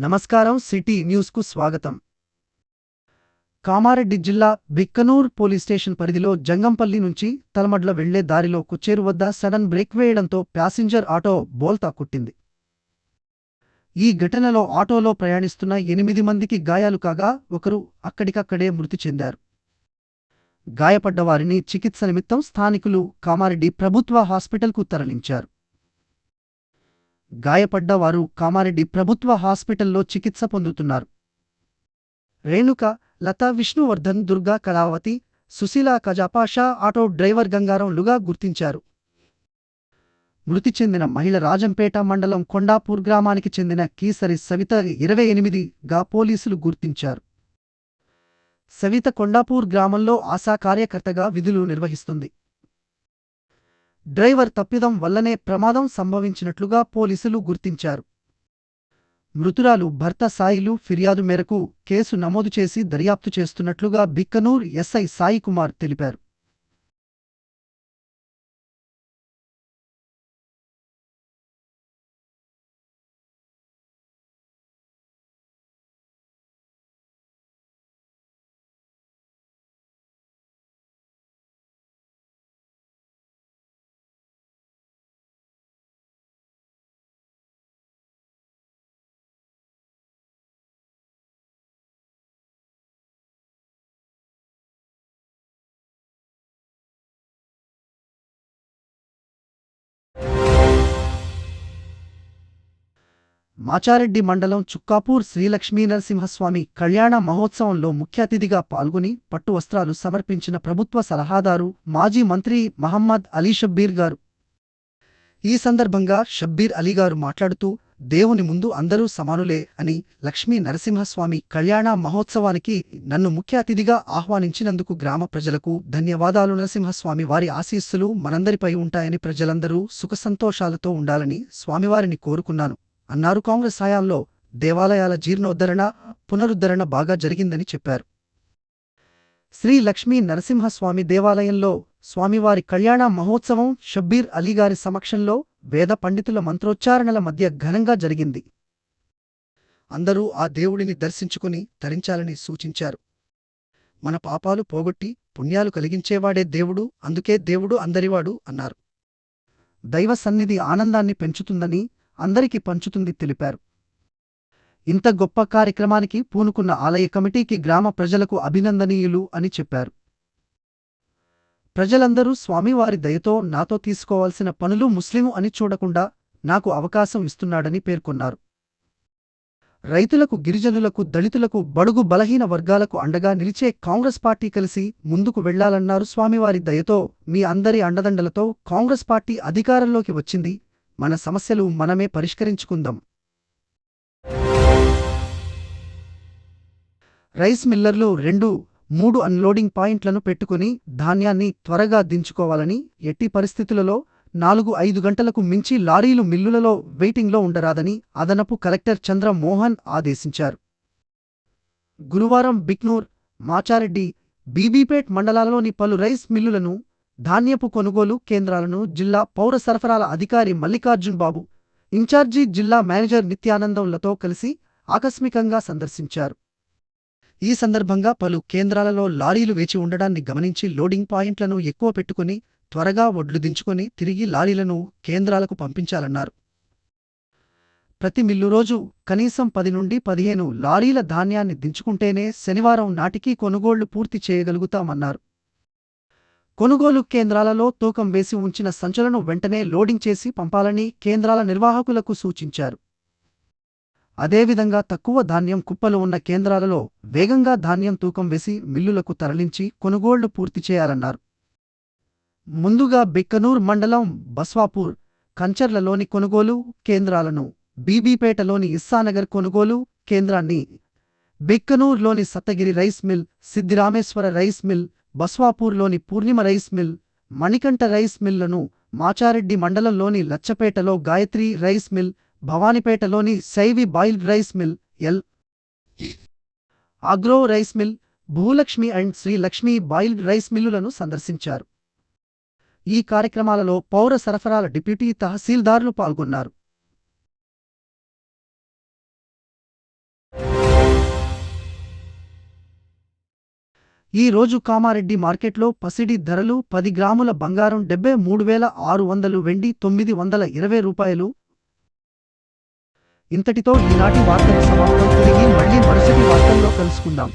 నమస్కారం. సిటీ న్యూస్కు స్వాగతం. కామారెడ్డి జిల్లా బిక్కనూర్ పోలీస్ స్టేషన్ పరిధిలో జంగంపల్లి నుంచి తలమడ్ల వెళ్లే దారిలో కుచ్చేరు వద్ద సడన్ బ్రేక్ వేయడంతో ప్యాసింజర్ ఆటో బోల్తా కొట్టింది. ఈ ఘటనలో ఆటోలో ప్రయాణిస్తున్న 8 మందికి గాయాలు కాగా ఒకరు అక్కడికక్కడే మృతి చెందారు. గాయపడ్డవారిని చికిత్స నిమిత్తం స్థానికులు కామారెడ్డి ప్రభుత్వ హాస్పిటల్కు తరలించారు. గాయపడ్డ వారు కామారెడ్డి ప్రభుత్వ హాస్పిటల్లో చికిత్స పొందుతున్నారు. రేణుక, లతా, విష్ణువర్ధన్, దుర్గా, కళావతి, సుశీల, ఖజాపాషా ఆటో డ్రైవర్ గంగారంలుగా గుర్తించారు. మృతి చెందిన మహిళ రాజంపేట మండలం కొండాపూర్ గ్రామానికి చెందిన కీసరి సవిత 28గా పోలీసులు గుర్తించారు. సవిత కొండాపూర్ గ్రామంలో ఆశా కార్యకర్తగా విధులు నిర్వహిస్తుంది. డ్రైవర్ తప్పిదం వల్లనే ప్రమాదం సంభవించినట్లుగా పోలీసులు గుర్తించారు. మృతురాలు భర్త సాయిలు ఫిర్యాదు మేరకు కేసు నమోదు చేసి దర్యాప్తు చేస్తున్నట్లుగా బిక్కనూర్ ఎస్ఐ సాయి కుమార్ తెలిపారు. మాచారెడ్డి మండలం చుక్కాపూర్ శ్రీలక్ష్మీ నరసింహస్వామి కళ్యాణ మహోత్సవంలో ముఖ్య అతిథిగా పాల్గొని పట్టు వస్త్రాలు సమర్పించిన ప్రభుత్వ సలహాదారు మాజీ మంత్రి మహమ్మద్ అలీ షబ్బీర్ గారు. ఈ సందర్భంగా షబ్బీర్ అలీ గారు మాట్లాడుతూ, దేవుని ముందు అందరూ సమానులే అని, లక్ష్మీ నరసింహస్వామి కళ్యాణ మహోత్సవానికి నన్ను ముఖ్య అతిథిగా ఆహ్వానించినందుకు గ్రామ ప్రజలకు ధన్యవాదాలు. నరసింహస్వామి వారి ఆశీస్సులు మనందరిపై ఉంటాయని, ప్రజలందరూ సుఖసంతోషాలతో ఉండాలని స్వామివారిని కోరుకున్నాను అన్నారు. కాంగ్రెస్ హయాంలో దేవాలయాల జీర్ణోద్ధరణ, పునరుద్ధరణ బాగా జరిగిందని చెప్పారు. శ్రీ లక్ష్మీ నరసింహస్వామి దేవాలయంలో స్వామివారి కళ్యాణ మహోత్సవం షబ్బీర్ అలీగారి సమక్షంలో వేద పండితుల మంత్రోచ్చారణల మధ్య ఘనంగా జరిగింది. అందరూ ఆ దేవుడిని దర్శించుకుని తరించాలని సూచించారు. మన పాపాలు పోగొట్టి పుణ్యాలు కలిగించేవాడే దేవుడు, అందుకే దేవుడు అందరివాడు అన్నారు. దైవ సన్నిధి ఆనందాన్ని పెంచుతుందని, అందరికీ పంచుతుంది తెలిపారు. ఇంత గొప్ప కార్యక్రమానికి పూనుకున్న ఆలయ కమిటీకి గ్రామ ప్రజలకు అభినందనీయులు అని చెప్పారు. ప్రజలందరూ స్వామివారి దయతో నాతో తీసుకోవాల్సిన పనులు ముస్లిం అని చూడకుండా నాకు అవకాశం ఇస్తున్నాడని పేర్కొన్నారు. రైతులకు, గిరిజనులకు, దళితులకు, బడుగు బలహీన వర్గాలకు అండగా నిలిచే కాంగ్రెస్ పార్టీ కలిసి ముందుకు వెళ్లాలన్నారు. స్వామివారి దయతో, మీ అందరి అండదండలతో కాంగ్రెస్ పార్టీ అధికారంలోకి వచ్చింది. మన సమస్యలు మనమే పరిష్కరించుకుందాం. రైస్ మిల్లర్లు 2-3 అన్లోడింగ్ పాయింట్లను పెట్టుకుని ధాన్యాన్ని త్వరగా దించుకోవాలని, ఎట్టి పరిస్థితులలో 4-5 గంటలకు మించి లారీలు మిల్లులలో వెయిటింగ్లో ఉండరాదని అదనపు కలెక్టర్ చంద్ర మోహన్ ఆదేశించారు. గురువారం బిక్నూర్, మాచారెడ్డి, బీబీపేట్ మండలాల్లోని పలు రైస్ మిల్లులను, ధాన్యపు కొనుగోలు కేంద్రాలను జిల్లా పౌర సరఫరాల అధికారి మల్లికార్జున్ బాబు, ఇన్ఛార్జి జిల్లా మేనేజర్ నిత్యానందంలతో కలిసి ఆకస్మికంగా సందర్శించారు. ఈ సందర్భంగా పలు కేంద్రాలలో లారీలు వేచి ఉండడాన్ని గమనించి లోడింగ్ పాయింట్లను ఎక్కువ పెట్టుకుని త్వరగా వడ్లు దించుకొని తిరిగి లారీలను కేంద్రాలకు పంపించాలన్నారు. ప్రతి మిల్లు రోజు కనీసం 10 నుండి 15 లారీల ధాన్యాన్ని దించుకుంటేనే శనివారం నాటికి కొనుగోళ్లు పూర్తి చేయగలుగుతామన్నారు. కొనుగోలు కేంద్రాలలో తూకం వేసి ఉంచిన సంచులను వెంటనే లోడింగ్ చేసి పంపాలని కేంద్రాల నిర్వాహకులకు సూచించారు. అదేవిధంగా తక్కువ ధాన్యం కుప్పలు ఉన్న కేంద్రాలలో వేగంగా ధాన్యం తూకం వేసి మిల్లులకు తరలించి కొనుగోళ్లు పూర్తి చేయాలన్నారు. ముందుగా బిక్కనూర్ మండలం బస్వాపూర్, కంచర్లలోని కొనుగోలు కేంద్రాలను, బీబీపేటలోని ఇస్సానగర్ కొనుగోలు కేంద్రాన్ని, బిక్కనూర్లోని Sattagiri rice mill, Siddirameshwara rice mill, బస్వాపూర్లోని Purnima rice mill, Manikanta rice మిల్లను, మాచారెడ్డి మండలంలోని లచ్చపేటలో గాయత్రి రైస్ మిల్, భవానిపేటలోని Shaivi boiled rice mill, L agro rice mill, Bhulakshmi and Shri Lakshmi boiled rice మిల్లులను సందర్శించారు. ఈ కార్యక్రమాలలో పౌర సరఫరాల డిప్యూటీ తహసీల్దార్లు పాల్గొన్నారు. ఈ రోజు కామారెడ్డి మార్కెట్లో పసిడి ధరలు 10 గ్రాముల బంగారం 73,600, వెండి 920 రూపాయలు. ఇంతటితో ఈనాటి వార్తలు సమాప్తం. తిరిగి మళ్ళీ మరుసటి వార్తల్లో కలుసుకుందాం.